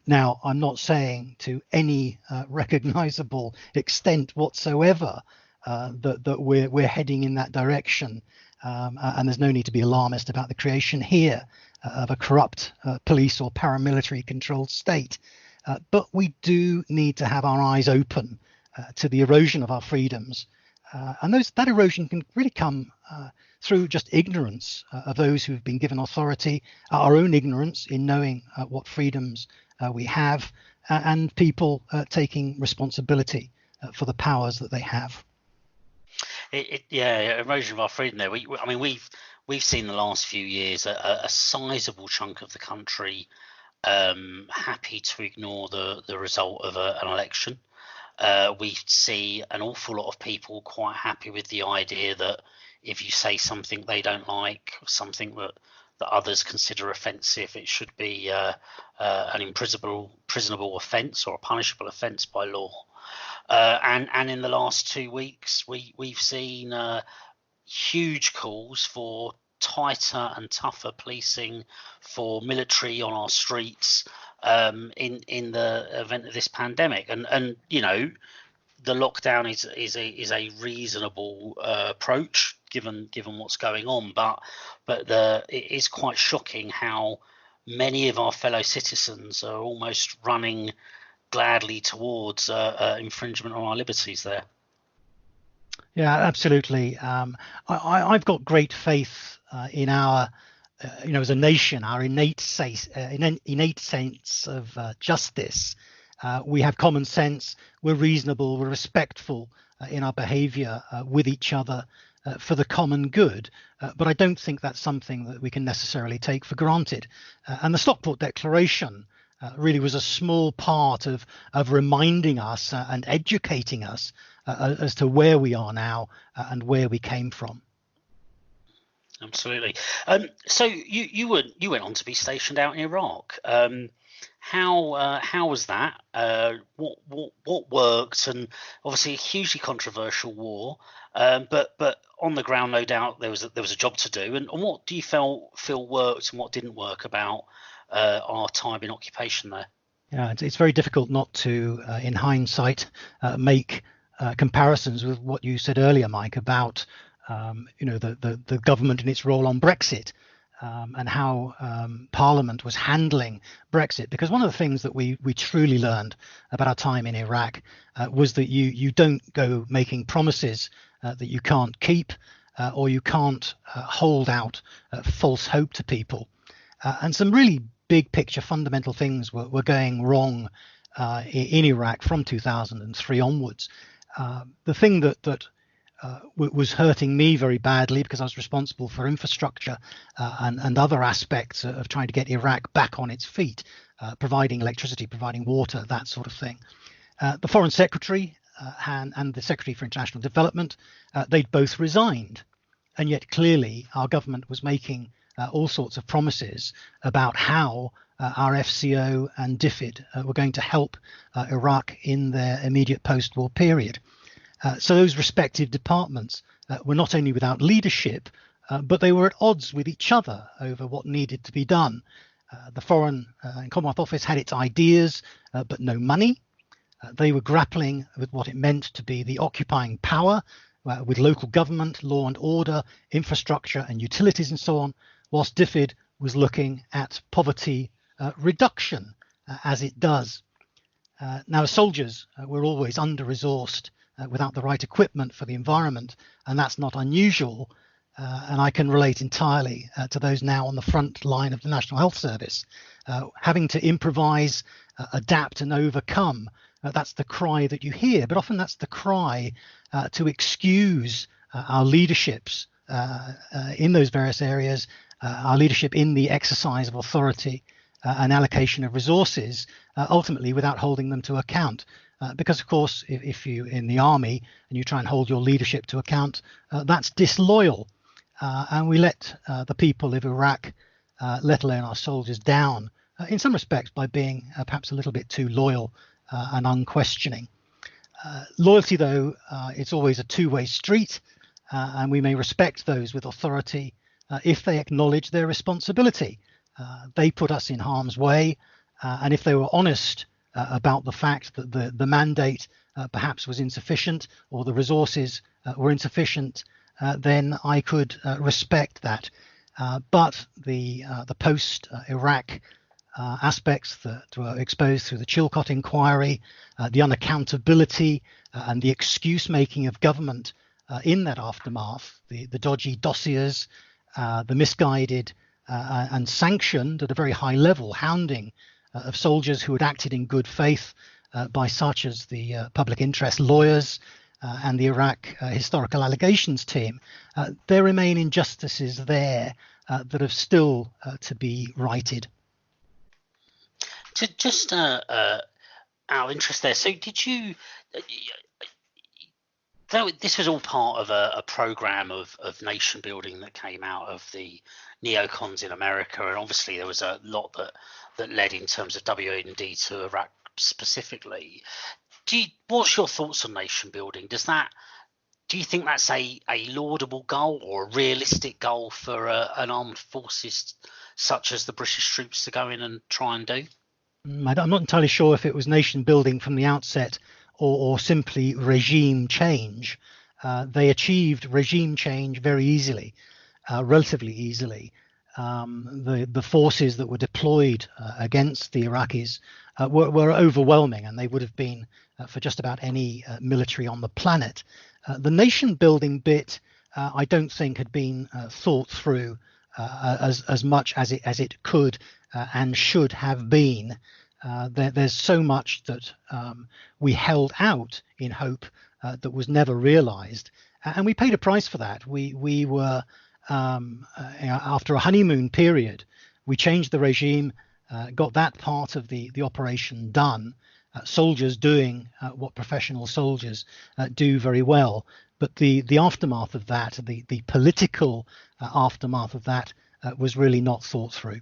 Now, I'm not saying to any recognisable extent whatsoever that we're heading in that direction, and there's no need to be alarmist about the creation here of a corrupt police or paramilitary controlled state. But we do need to have our eyes open to the erosion of our freedoms. And that erosion can really come through just ignorance of those who've been given authority, our own ignorance in knowing what freedoms we have, and people taking responsibility for the powers that they have. Erosion of our freedom there. We've seen the last few years a sizable chunk of the country happy to ignore the result of an election. We see an awful lot of people quite happy with the idea that if you say something they don't like, something that others consider offensive, it should be an imprisonable offence or a punishable offence by law. And in the last 2 weeks, we've seen huge calls for tighter and tougher policing, for military on our streets in the event of this pandemic. And you know, the lockdown is a reasonable approach given what's going on, but it is quite shocking how many of our fellow citizens are almost running gladly towards infringement on our liberties there. Yeah, absolutely. I've got great faith in our, as a nation, our innate sense of justice. We have common sense. We're reasonable. We're respectful in our behaviour with each other for the common good. But I don't think that's something that we can necessarily take for granted. And the Stockport Declaration really was a small part of reminding us and educating us as to where we are now and where we came from. Absolutely. So you went on to be stationed out in Iraq. How was that? What worked? And obviously a hugely controversial war, but on the ground, no doubt there was a job to do. And what do you feel worked and what didn't work about our time in occupation there? Yeah, it's very difficult not to, in hindsight, make comparisons with what you said earlier, Mike, about the government and its role on Brexit, and how Parliament was handling Brexit. Because one of the things that we truly learned about our time in Iraq was that you don't go making promises that you can't keep, or you can't hold out false hope to people. And some really big picture fundamental things were going wrong in Iraq from 2003 onwards. The thing that was hurting me very badly, because I was responsible for infrastructure and other aspects of trying to get Iraq back on its feet, providing electricity, providing water, that sort of thing. The Foreign Secretary and the Secretary for International Development, they'd both resigned. And yet clearly our government was making all sorts of promises about how our FCO and DFID were going to help Iraq in their immediate post-war period. So those respective departments were not only without leadership, but they were at odds with each other over what needed to be done. The Foreign and Commonwealth Office had its ideas, but no money. They were grappling with what it meant to be the occupying power, with local government, law and order, infrastructure and utilities and so on, whilst DFID was looking at poverty reduction, as it does. Now, as soldiers, we're always under-resourced, without the right equipment for the environment, and that's not unusual. And I can relate entirely to those now on the front line of the National Health Service, having to improvise, adapt and overcome. That's the cry that you hear, but often that's the cry to excuse our leaderships in those various areas, our leadership in the exercise of authority and allocation of resources, ultimately without holding them to account. Because, of course, if you in the army and you try and hold your leadership to account, that's disloyal. And we let the people of Iraq, let alone our soldiers, down in some respects by being perhaps a little bit too loyal and unquestioning. Loyalty, though, it's always a two-way street, and we may respect those with authority if they acknowledge their responsibility. They put us in harm's way, and if they were honest about the fact that the mandate perhaps was insufficient or the resources were insufficient, then I could respect that. But the post-Iraq aspects that were exposed through the Chilcot inquiry, the unaccountability and the excuse-making of government in that aftermath, the dodgy dossiers, the misguided and sanctioned at a very high level hounding of soldiers who had acted in good faith by such as the public interest lawyers and the Iraq historical allegations team. There remain injustices there that have still to be righted. Just out of interest there, so did you, though this was all part of a program of nation building that came out of the neocons in America, and obviously there was a lot that led in terms of WMD to Iraq specifically. What's your thoughts on nation building? Do you think that's a laudable goal or a realistic goal for an armed forces such as the British troops to go in and try and do? I'm not entirely sure if it was nation building from the outset or simply regime change. They achieved regime change very easily, relatively easily. The forces that were deployed against the Iraqis were overwhelming, and they would have been for just about any military on the planet. The nation building bit, I don't think had been thought through as much as it could and should have been. There's so much that we held out in hope that was never realized, and we paid a price for that. We were after a honeymoon period, we changed the regime, got that part of the operation done, soldiers doing what professional soldiers do very well. But the aftermath of that, the political aftermath of that, was really not thought through.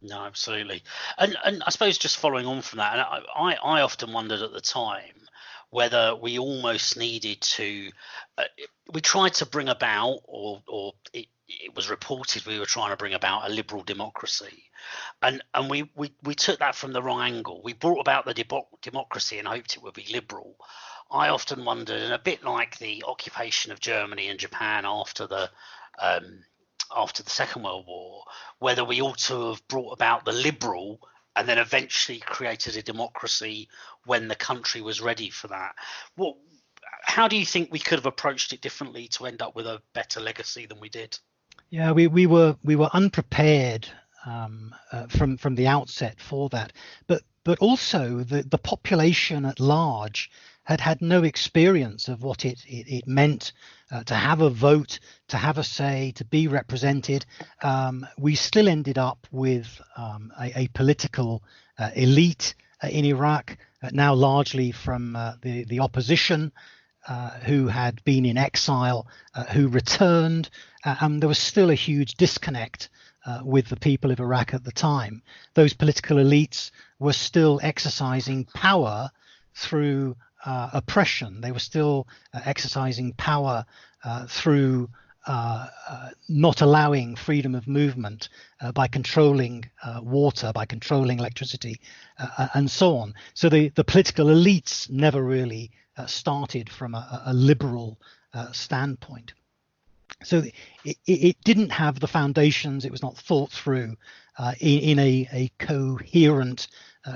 No, absolutely. And I suppose just following on from that, and I often wondered at the time whether we almost needed to, we tried to bring about, or it was reported we were trying to bring about a liberal democracy, and we took that from the wrong angle. We brought about the democracy and hoped it would be liberal. I often wondered, and a bit like the occupation of Germany and Japan um, after the Second World War, whether we ought to have brought about the liberal and then eventually created a democracy when the country was ready for that. What, how do you think we could have approached it differently to end up with a better legacy than we did? Yeah, we were unprepared from the outset for that, but also the population at large had no experience of what it meant to have a vote, to have a say, to be represented. We still ended up with a political elite in Iraq, now largely from the opposition, who had been in exile, who returned, and there was still a huge disconnect with the people of Iraq at the time. Those political elites were still exercising power through oppression. They were still exercising power through not allowing freedom of movement, by controlling water, by controlling electricity, and so on. So the political elites never really started from a liberal standpoint. So it didn't have the foundations. It was not thought through in a coherent,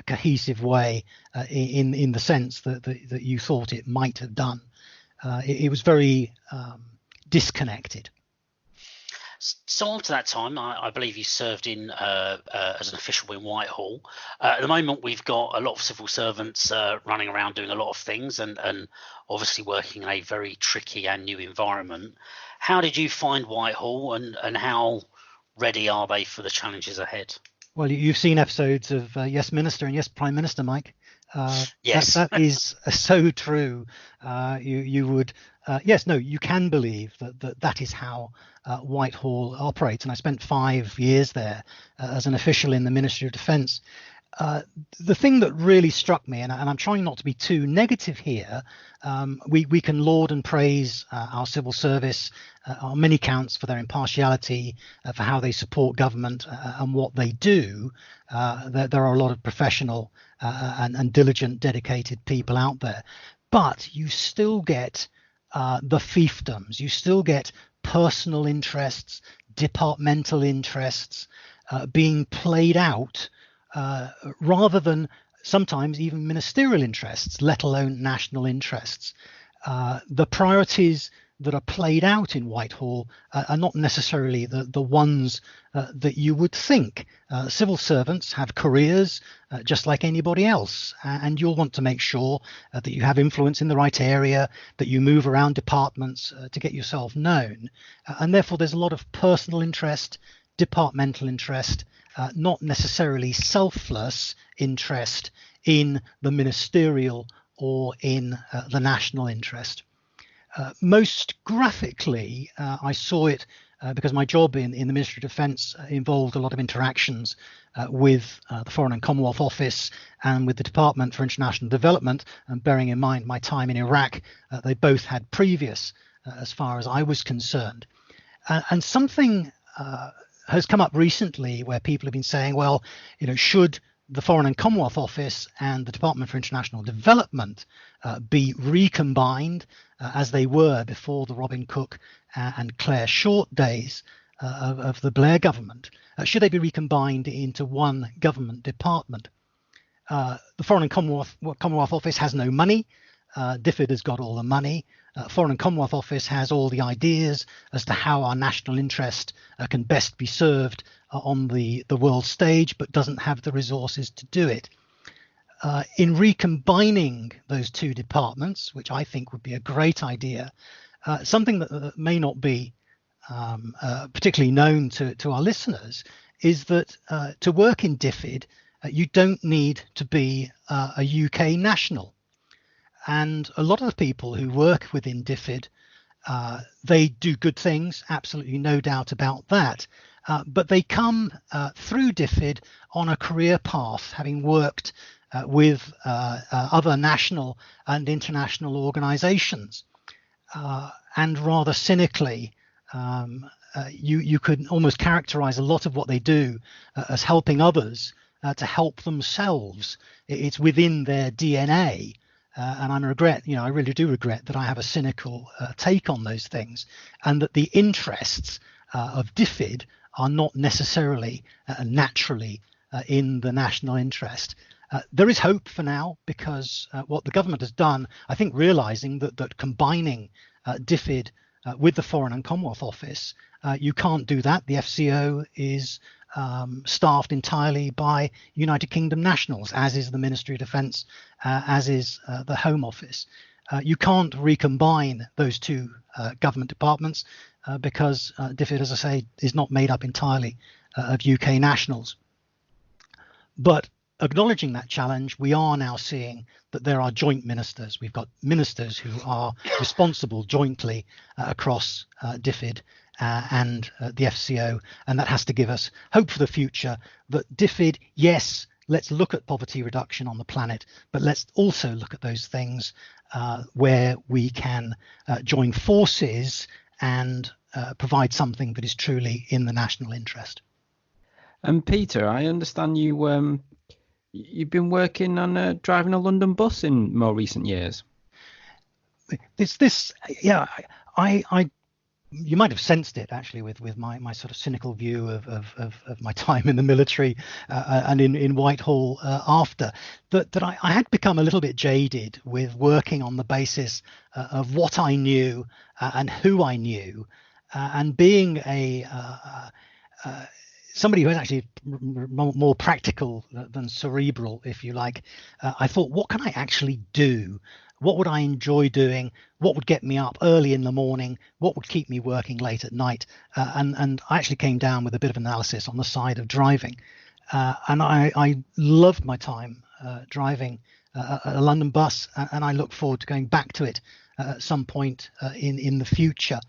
cohesive way, in the sense that you thought it might have done. It was very disconnected. So after that time, I believe you served in as an official in Whitehall. At the moment, we've got a lot of civil servants running around doing a lot of things, and obviously working in a very tricky and new environment. How did you find Whitehall, and how ready are they for the challenges ahead? Well, you've seen episodes of Yes Minister and Yes Prime Minister, Mike. Yes. That is so true. You would, yes, no, you can believe that is how Whitehall operates. And I spent 5 years there as an official in the Ministry of Defence. The thing that really struck me, and I'm trying not to be too negative here, we can laud and praise our civil service on many counts for their impartiality, for how they support government and what they do. There are a lot of professional and diligent, dedicated people out there. But you still get the fiefdoms, you still get personal interests, departmental interests being played out, rather than sometimes even ministerial interests, let alone national interests. The priorities that are played out in Whitehall are not necessarily the ones that you would think. Civil servants have careers just like anybody else, and you'll want to make sure that you have influence in the right area, that you move around departments to get yourself known. And therefore, there's a lot of personal interest, departmental interest, not necessarily selfless interest in the ministerial or in the national interest. Most graphically, I saw it because my job in the Ministry of Defence involved a lot of interactions with the Foreign and Commonwealth Office and with the Department for International Development. And bearing in mind my time in Iraq, they both had previous, as far as I was concerned. And something has come up recently where people have been saying, well, should the Foreign and Commonwealth Office and the Department for International Development be recombined as they were before the Robin Cook and Claire Short days of the Blair government? Should they be recombined into one government department? The Foreign and Commonwealth Office has no money. DFID has got all the money. Foreign and Commonwealth Office has all the ideas as to how our national interest can best be served on the world stage, but doesn't have the resources to do it. In recombining those two departments, which I think would be a great idea, something that may not be particularly known to our listeners is that to work in DFID, you don't need to be a UK national. And a lot of the people who work within DFID, they do good things, absolutely no doubt about that. but they come through DFID on a career path, having worked with other national and international organizations. And rather cynically, you could almost characterize a lot of what they do as helping others to help themselves. It's within their DNA. And I really do regret that I have a cynical take on those things, and that the interests of DFID are not necessarily naturally in the national interest. There is hope for now, because what the government has done, I think, realizing that combining DFID with the Foreign and Commonwealth Office, you can't do that. The FCO is staffed entirely by United Kingdom nationals, as is the Ministry of Defence, as is the Home Office. You can't recombine those two government departments because DFID, as I say, is not made up entirely of UK nationals. But acknowledging that challenge, we are now seeing that there are joint ministers. We've got ministers who are responsible jointly across DFID and the FCO, and that has to give us hope for the future that DFID, yes, let's look at poverty reduction on the planet, but let's also look at those things where we can join forces and provide something that is truly in the national interest. And Peter, I understand you've been working on driving a London bus in more recent years. You might have sensed it actually with my sort of cynical view of my time in the military and in Whitehall after that I had become a little bit jaded with working on the basis of what I knew and who I knew, and being somebody who is actually more practical than cerebral, if you like. I thought, what can I actually do? What would I enjoy doing? What would get me up early in the morning? What would keep me working late at night? And I actually came down with a bit of analysis on the side of driving. And I loved my time driving a London bus, and I look forward to going back to it at some point in the future.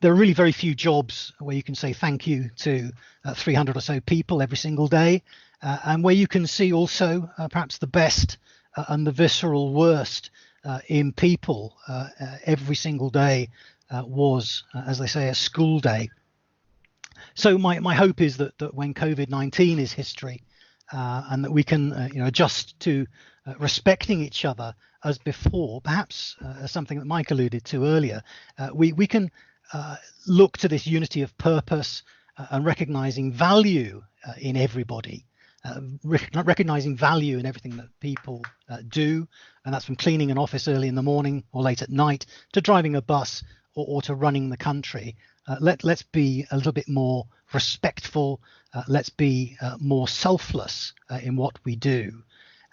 There are really very few jobs where you can say thank you to 300 or so people every single day, and where you can see also perhaps the best and the visceral worst in people every single day was, as they say, a school day. So my hope is that when COVID-19 is history, and that we can adjust to respecting each other as before, perhaps something that Mike alluded to earlier, we can look to this unity of purpose and recognizing value in everybody. Recognizing value in everything that people do, and that's from cleaning an office early in the morning or late at night to driving a bus or to running the country. Let's be a little bit more respectful. Let's be more selfless in what we do,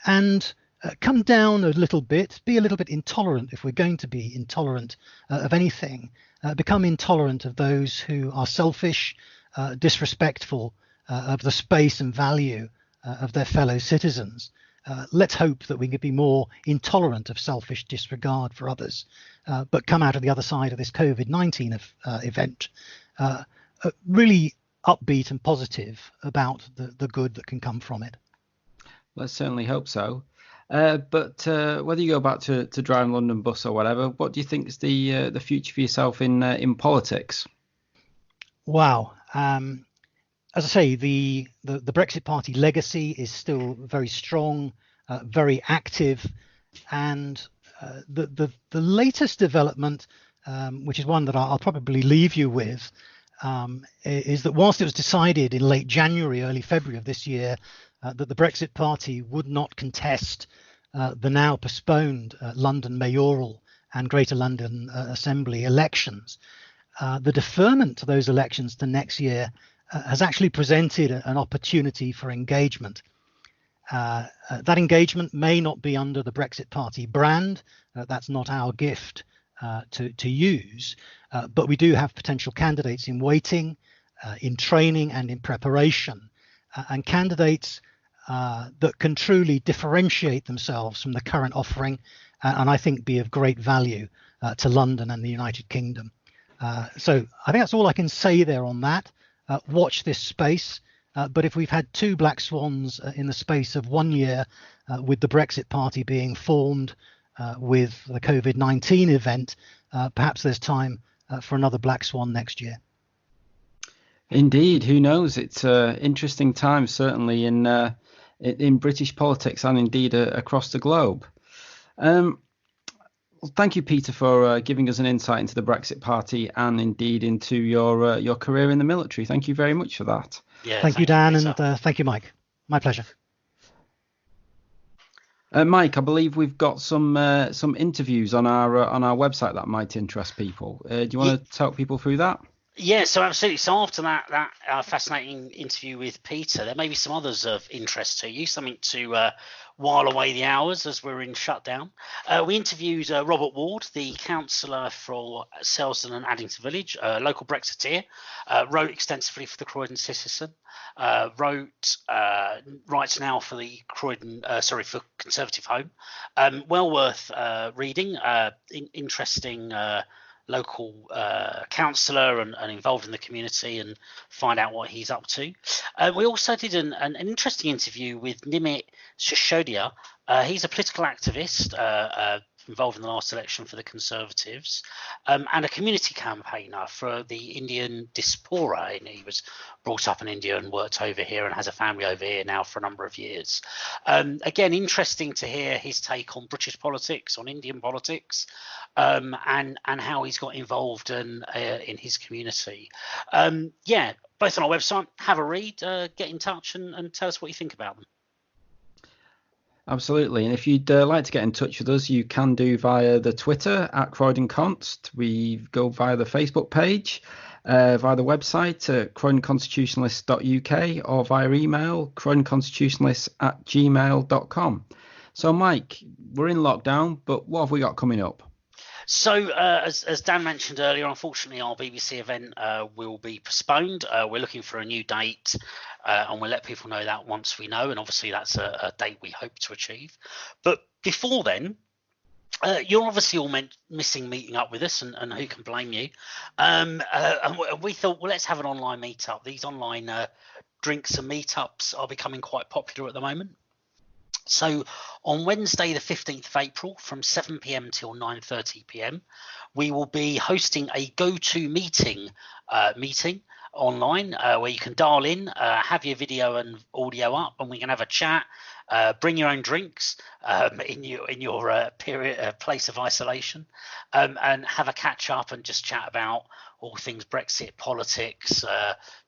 and come down a little bit. Be a little bit intolerant if we're going to be intolerant of anything. Become intolerant of those who are selfish, disrespectful of the space and value of their fellow citizens. Let's hope that we can be more intolerant of selfish disregard for others, but come out of the other side of this COVID-19 event really upbeat and positive about the good that can come from it. Let's certainly hope so. But whether you go back to driving London bus or whatever, what do you think is the future for yourself in politics? Wow. As I say, the Brexit Party legacy is still very strong, very active, and the latest development, which is one that I'll probably leave you with, is that whilst it was decided in late January, early February of this year that the Brexit Party would not contest the now postponed London mayoral and Greater London Assembly elections, the deferment to those elections to next year has actually presented an opportunity for engagement. That engagement may not be under the Brexit Party brand. That's not our gift to use, but we do have potential candidates in waiting, in training and in preparation, and candidates that can truly differentiate themselves from the current offering, and I think be of great value to London and the United Kingdom. So I think that's all I can say there on that. watch this space. But if we've had two black swans in the space of 1 year, with the Brexit Party being formed, with the COVID-19 event, perhaps there's time for another black swan next year. Indeed, who knows? It's interesting times, certainly in British politics and indeed across the globe. Well, thank you, Peter, for giving us an insight into the Brexit Party and indeed into your career in the military. Thank you very much for that. Yeah, Thank you, Dan, Peter. and thank you, Mike. My pleasure. Mike, I believe we've got some interviews on our website that might interest people. Do you want to talk people through that? Yeah, so absolutely. So after that fascinating interview with Peter, there may be some others of interest to you, something to while away the hours as we're in shutdown. We interviewed Robert Ward, the councillor for Selsdon and Addington Village, a local Brexiteer, wrote extensively for the Croydon Citizen, writes now for the Croydon, for Conservative Home. Well worth reading, interesting local councillor and involved in the community, and find out what he's up to. We also did an interesting interview with Nimit Shishodia. He's a political activist involved in the last election for the Conservatives, and a community campaigner for the Indian diaspora. And he was brought up in India and worked over here and has a family over here now for a number of years. Again, interesting to hear his take on British politics, on Indian politics, and how he's got involved in his community. Both on our website. Have a read, get in touch and tell us what you think about them. Absolutely. And if you'd like to get in touch with us, you can do via the Twitter at Croydon Const. We go via the Facebook page, via the website at croydonconstitutionalist.uk, or via email, croydonconstitutionalist@gmail.com. So, Mike, we're in lockdown, but what have we got coming up? So, as Dan mentioned earlier, unfortunately, our BBC event will be postponed. We're looking for a new date, and we'll let people know that once we know. And obviously, that's a date we hope to achieve. But before then, you're obviously all missing meeting up with us, and who can blame you? And we thought, well, let's have an online meetup. These online drinks and meetups are becoming quite popular at the moment. So on Wednesday, the 15th of April, from 7 p.m. till 9:30 p.m, we will be hosting a go-to meeting online, where you can dial in, have your video and audio up, and we can have a chat. Bring your own drinks in your place of isolation, and have a catch up and just chat about all things Brexit, politics,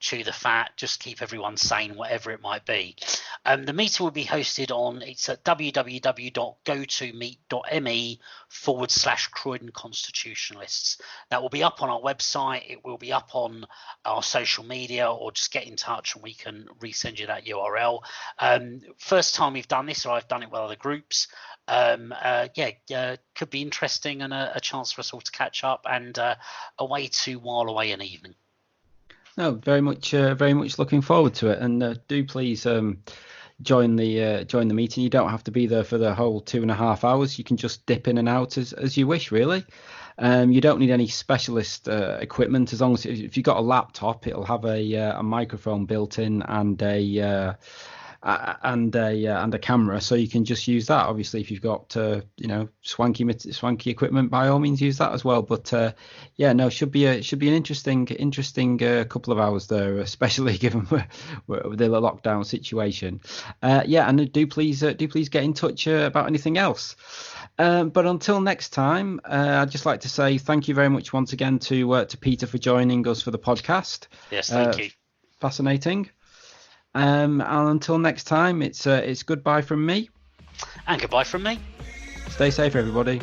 chew the fat, just keep everyone sane, whatever it might be. The meeting will be hosted it's at www.gotomeet.me/Croydon Constitutionalists. That will be up on our website. It will be up on our social media, or just get in touch and we can resend you that URL. First time we've done this, or I've done it with other groups. Could be interesting, and a chance for us all to catch up, and a way to while away an evening. No, very much looking forward to it, and do please join the meeting. You don't have to be there for the whole 2.5 hours. You can just dip in and out as you wish, really. You don't need any specialist equipment, as long as if you've got a laptop, it'll have a microphone built in and a camera, so you can just use that. Obviously, if you've got swanky equipment, by all means use that as well. But should be an interesting couple of hours there, especially given the lockdown situation. And do please get in touch about anything else. But until next time, I'd just like to say thank you very much once again to Peter for joining us for the podcast. Yes, thank you. Fascinating. And until next time, it's goodbye from me. And goodbye from me. Stay safe, everybody.